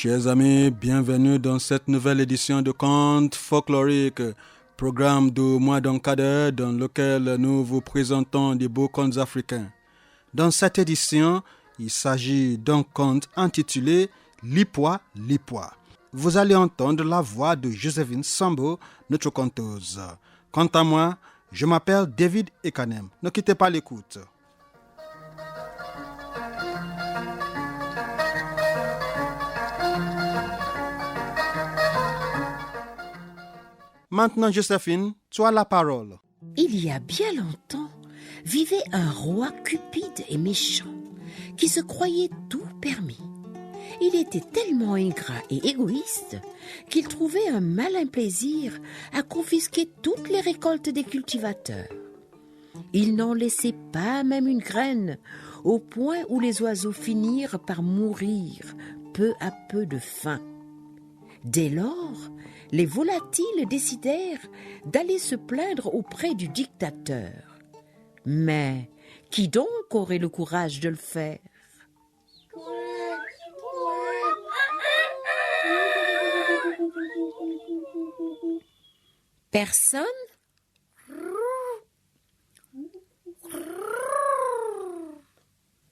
Chers amis, bienvenue dans cette nouvelle édition de Contes folkloriques, programme du mois d'Encadreur dans lequel nous vous présentons des beaux contes africains. Dans cette édition, il s'agit d'un conte intitulé Lipwa, Lipwa. Vous allez entendre la voix de Joséphine Sambo, notre conteuse. Quant à moi, je m'appelle David Ekanem. Ne quittez pas l'écoute. Maintenant, Joséphine, tu as la parole. Il y a bien longtemps, vivait un roi cupide et méchant qui se croyait tout permis. Il était tellement ingrat et égoïste qu'il trouvait un malin plaisir à confisquer toutes les récoltes des cultivateurs. Il n'en laissait pas même une graine, au point où les oiseaux finirent par mourir peu à peu de faim. Dès lors, les volatiles décidèrent d'aller se plaindre auprès du dictateur. Mais qui donc aurait le courage de le faire? Personne?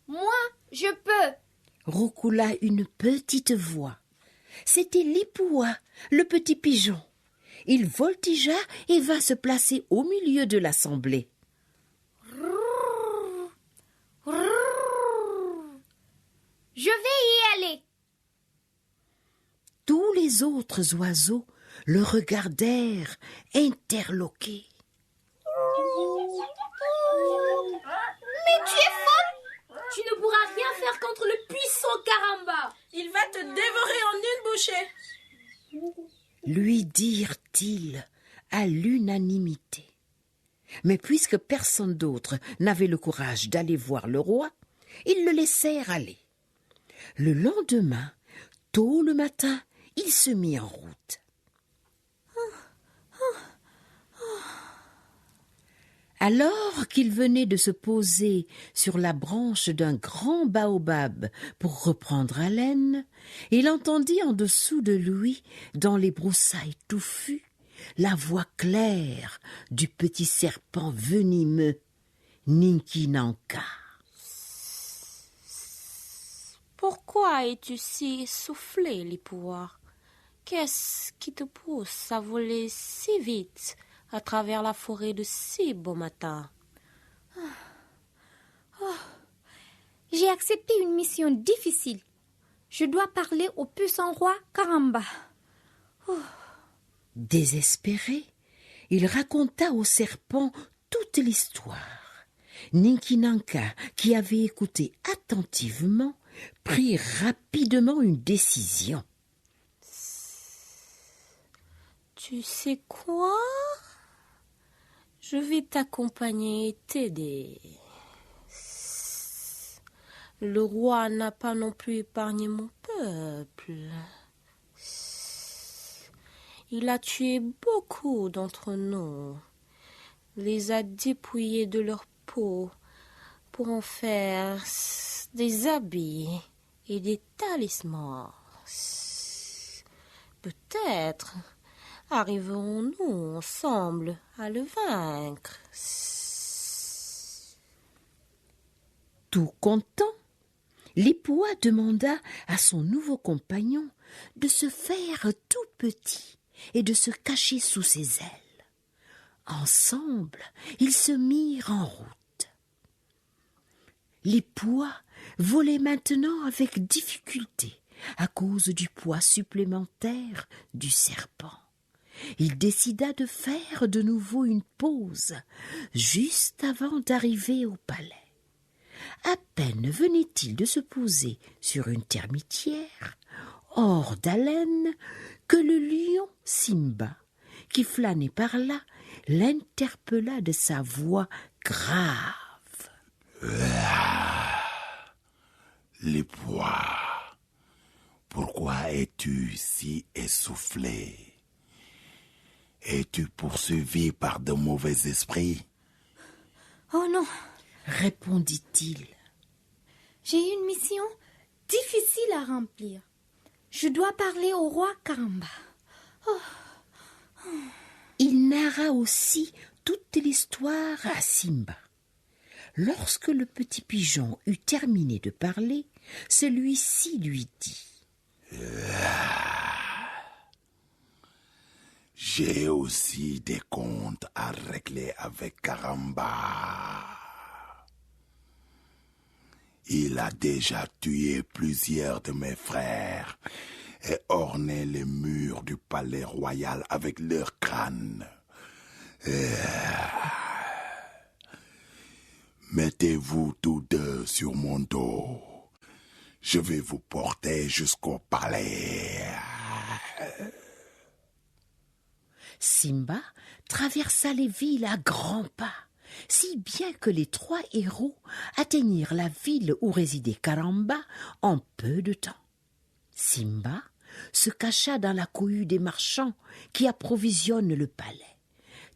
Moi, je peux. Roucoula une petite voix. C'était Lipwa, le petit pigeon. Il voltigea et vint se placer au milieu de l'assemblée. Je vais y aller. Tous les autres oiseaux le regardèrent interloqués. Mais tu es folle. Tu ne pourras rien faire contre le puissant Karamba. Il va te dévorer en une bouchée. Lui dirent-ils à l'unanimité. Mais puisque personne d'autre n'avait le courage d'aller voir le roi, ils le laissèrent aller. Le lendemain, tôt le matin, il se mit en route. Alors qu'il venait de se poser sur la branche d'un grand baobab pour reprendre haleine, il entendit en dessous de lui, dans les broussailles touffues, la voix claire du petit serpent venimeux, Ninki Nanka. Pourquoi es-tu si essoufflé, Lipwa? Qu'est-ce qui te pousse à voler si vite à travers la forêt de si beau matin? J'ai accepté une mission difficile. Je dois parler au puissant roi Karamba. Désespéré, il raconta au serpent toute l'histoire. Ninki Nanka, qui avait écouté attentivement, prit rapidement une décision. Tu sais quoi? Je vais t'accompagner et t'aider. Le roi n'a pas non plus épargné mon peuple. Il a tué beaucoup d'entre nous, les a dépouillés de leur peau pour en faire des habits et des talismans. Peut-être arriverons-nous ensemble à le vaincre. Tout content, Lipwa demanda à son nouveau compagnon de se faire tout petit et de se cacher sous ses ailes. Ensemble, ils se mirent en route. Lipwa volait maintenant avec difficulté à cause du poids supplémentaire du serpent. Il décida de faire de nouveau une pause juste avant d'arriver au palais. À peine venait-il de se poser sur une termitière, hors d'haleine, que le lion Simba, qui flânait par là, l'interpella de sa voix grave. Lipwa, pourquoi es-tu si essoufflé? Es-tu poursuivi par de mauvais esprits? Oh non, répondit-il. j'ai une mission difficile à remplir. Je dois parler au roi Karamba. Il narra aussi toute l'histoire à Simba. Lorsque le petit pigeon eut terminé de parler, celui-ci lui dit: J'ai aussi des comptes à régler avec Karamba. Il a déjà tué plusieurs de mes frères et orné les murs du palais royal avec leurs crânes. Mettez-vous tous deux sur mon dos. Je vais vous porter jusqu'au palais. Simba traversa les villes à grands pas, si bien que les 3 héros atteignirent la ville où résidait Karamba en peu de temps. Simba se cacha dans la cohue des marchands qui approvisionnent le palais,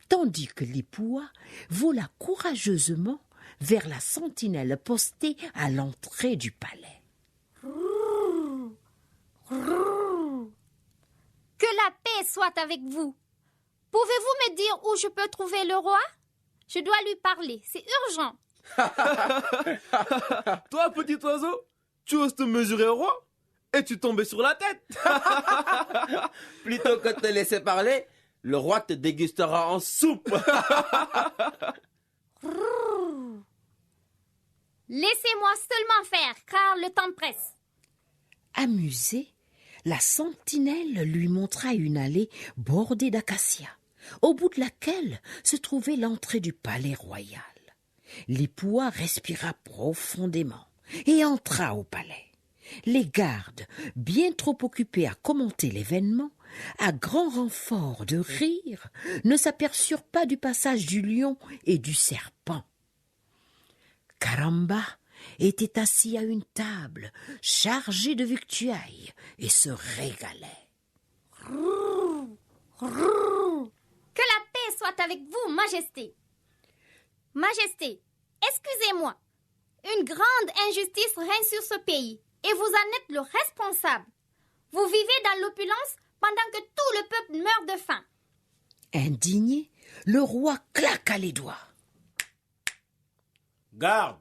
tandis que Lipua vola courageusement vers la sentinelle postée à l'entrée du palais. Que la paix soit avec vous. Pouvez-vous me dire où je peux trouver le roi? Je dois lui parler, c'est urgent. Toi, petit oiseau, tu oses te mesurer au roi et tu tombes sur la tête. Plutôt que de te laisser parler, le roi te dégustera en soupe. Laissez-moi seulement faire, car le temps presse. Amusée, la sentinelle lui montra une allée bordée d'acacias, au bout de laquelle se trouvait l'entrée du palais royal. Lipua respira profondément et entra au palais. Les gardes, bien trop occupés à commenter l'événement, à grand renfort de rire, ne s'aperçurent pas du passage du lion et du serpent. Karamba était assis à une table chargée de victuailles et se régalait. Que la paix soit avec vous, Majesté. Majesté, excusez-moi. Une grande injustice règne sur ce pays et vous en êtes le responsable. Vous vivez dans l'opulence pendant que tout le peuple meurt de faim. Indigné, le roi claqua les doigts. Garde!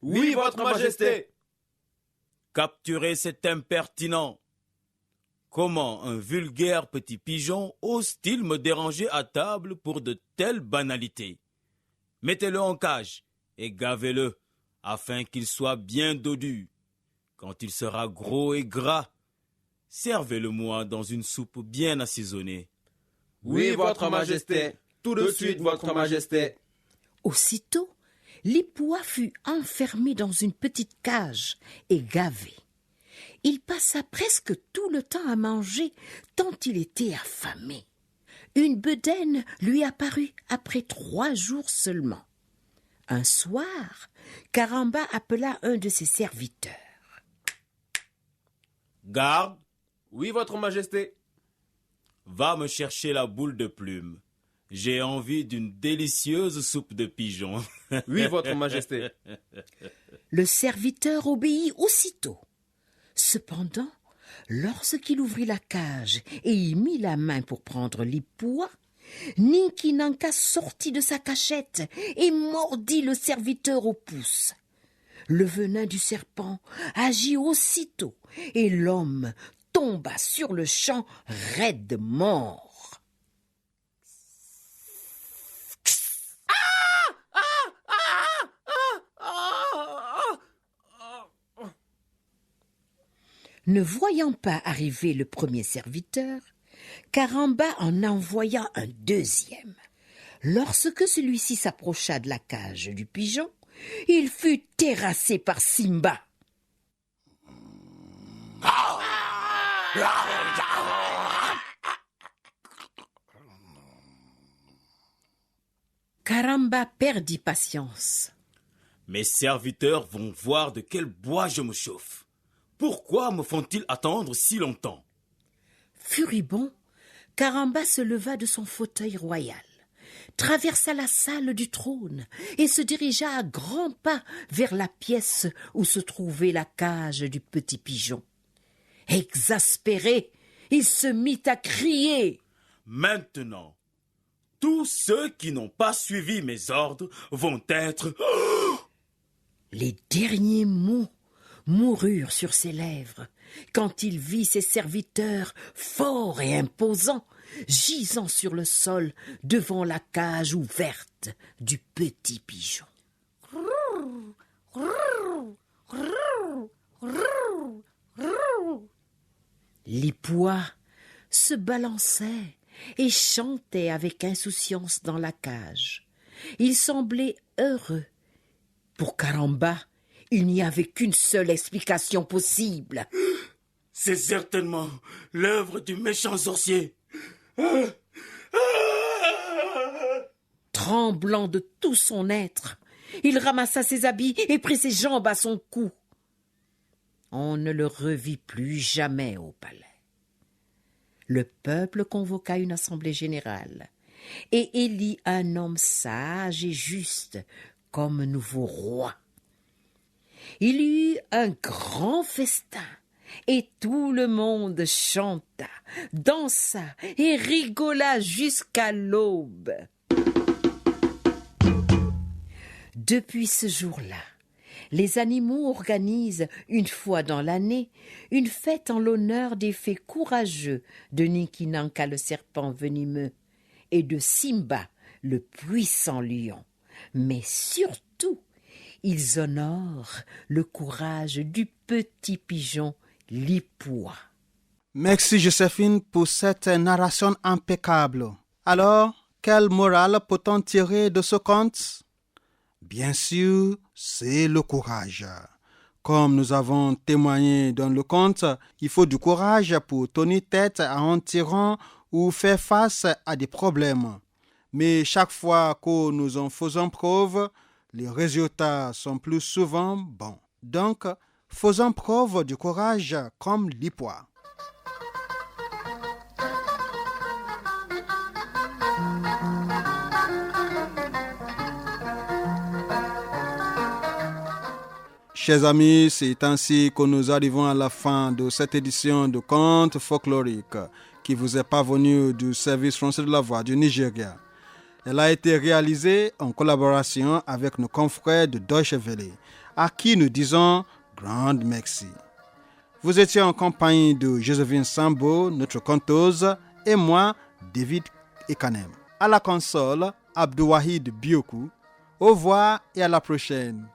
Oui, votre majesté. Capturez cet impertinent. Comment un vulgaire petit pigeon ose-t-il me déranger à table pour de telles banalités? Mettez-le en cage et gavez-le, afin qu'il soit bien dodu. Quand il sera gros et gras, servez-le-moi dans une soupe bien assaisonnée. Oui, votre majesté. Tout de suite, votre majesté. Aussitôt, Lipua fut enfermé dans une petite cage et gavé. Il passa presque tout le temps à manger, tant il était affamé. Une bedaine lui apparut après 3 jours seulement. Un soir, Karamba appela un de ses serviteurs. Garde, Oui, votre majesté. va me chercher la boule de plume. J'ai envie d'une délicieuse soupe de pigeon. Oui, votre majesté. Le serviteur obéit aussitôt. Cependant, lorsqu'il ouvrit la cage et y mit la main pour prendre Lipua, Ninki Nanka sortit de sa cachette et mordit le serviteur au pouce. Le venin du serpent agit aussitôt et l'homme tomba sur le champ raide mort. Ne voyant pas arriver le premier serviteur, Karamba en envoya un deuxième. Lorsque celui-ci s'approcha de la cage du pigeon, il fut terrassé par Simba. Karamba perdit patience. Mes serviteurs vont voir de quel bois je me chauffe. Pourquoi me font-ils attendre si longtemps? Furibond, Karamba se leva de son fauteuil royal, traversa la salle du trône et se dirigea à grands pas vers la pièce où se trouvait la cage du petit pigeon. Exaspéré, il se mit à crier. Maintenant, tous ceux qui n'ont pas suivi mes ordres vont être... Les derniers mots moururent sur ses lèvres quand il vit ses serviteurs forts et imposants gisant sur le sol devant la cage ouverte du petit pigeon. L'ipois se balançait et chantait avec insouciance dans la cage. Il semblait heureux. Pour Karamba, il n'y avait qu'une seule explication possible. C'est certainement l'œuvre du méchant sorcier. Tremblant de tout son être, il ramassa ses habits et prit ses jambes à son cou. On ne le revit plus jamais au palais. Le peuple convoqua une assemblée générale et élit un homme sage et juste comme nouveau roi. Il y eut un grand festin et tout le monde chanta, dansa et rigola jusqu'à l'aube. Depuis ce jour-là, les animaux organisent une fois dans l'année une fête en l'honneur des fées courageux de Ninkinanka le serpent venimeux et de Simba le puissant lion. Mais surtout, ils honorent le courage du petit pigeon l'ipois. Merci Joséphine pour cette narration impeccable. Alors, quelle morale peut-on tirer de ce conte? Bien sûr, c'est le courage. Comme nous avons témoigné dans le conte, il faut du courage pour tenir tête à un tyran ou faire face à des problèmes. Mais chaque fois que nous en faisons preuve, les résultats sont plus souvent bons. Donc, faisons preuve du courage comme l'ipois. Chers amis, c'est ainsi que nous arrivons à la fin de cette édition de Contes folkloriques qui vous est parvenue du service français de la Voix du Nigeria. Elle a été réalisée en collaboration avec nos confrères de Deutsche Welle, à qui nous disons grand merci. Vous étiez en compagnie de Joséphine Sambo, notre conteuse, et moi, David Ekanem. À la console, Abdouwahid Biokou. Au revoir et à la prochaine.